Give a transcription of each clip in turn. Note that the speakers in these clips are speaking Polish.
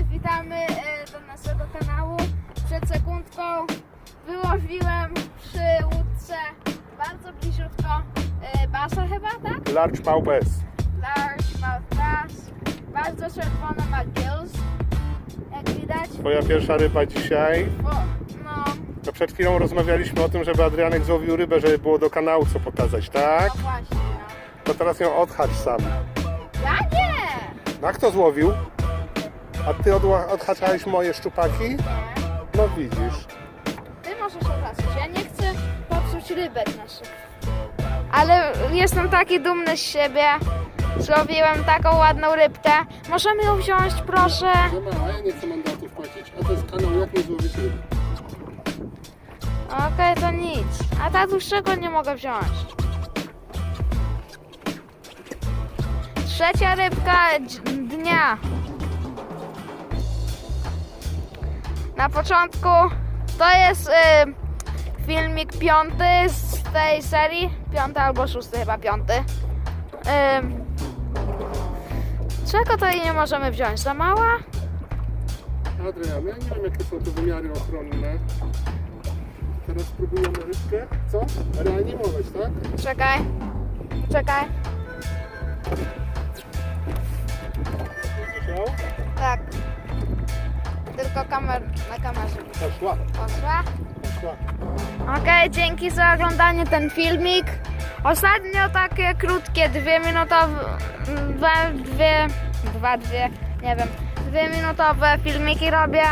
witamy do naszego kanału. Przed sekundką wyłowiłem przy łódce bardzo bliziutko basa chyba, tak? Largemouth bass. Largemouth bass. Bardzo czerwone ma gills, jak widać. Twoja pierwsza ryba dzisiaj. O, no, To przed chwilą rozmawialiśmy o tym, żeby Adrianek złowił rybę, żeby było do kanału co pokazać, tak? no właśnie. To teraz ją odhacz sam. Ja nie! A kto złowił? A ty odhaczałeś moje szczupaki? Nie. No widzisz. Ty możesz odrasać. Ja nie chcę popsuć rybek naszych. Ale jestem taki dumny z siebie. Złowiłem taką ładną rybkę. Możemy ją wziąć, proszę? Dobra, a ja nie chcę mandatów płacić, a to jest kanał jak nie złowić ryby. Okej, to nic. A ta dłuższego nie mogę wziąć. Trzecia rybka dnia. Na początku to jest filmik 5 z tej serii. 5 albo 6 chyba 5. Czego tutaj nie możemy wziąć? Za mała? Adrian, ja nie wiem jakie są te wymiary ochronne. Teraz spróbujemy rybkę. Co? Reanimować, tak? Czekaj. Czekaj. Słyszał? Tak. Tylko na kamerze. Poszła. Poszła? Poszła. Okej, dzięki za oglądanie ten filmik. Ostatnio takie krótkie, 2-minutowe, nie wiem, 2-minutowe filmiki robię,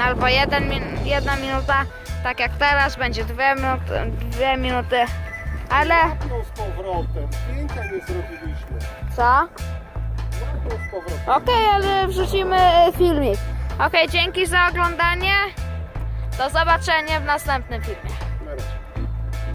albo 1 minuta, tak jak teraz, będzie 2 minuty, ale Zapnął z powrotem. Zdjęcia nie zrobiliśmy. co? Zapnął z powrotem. Okej, ale wrzucimy filmik. Okej, dzięki za oglądanie, do zobaczenia w następnym filmie.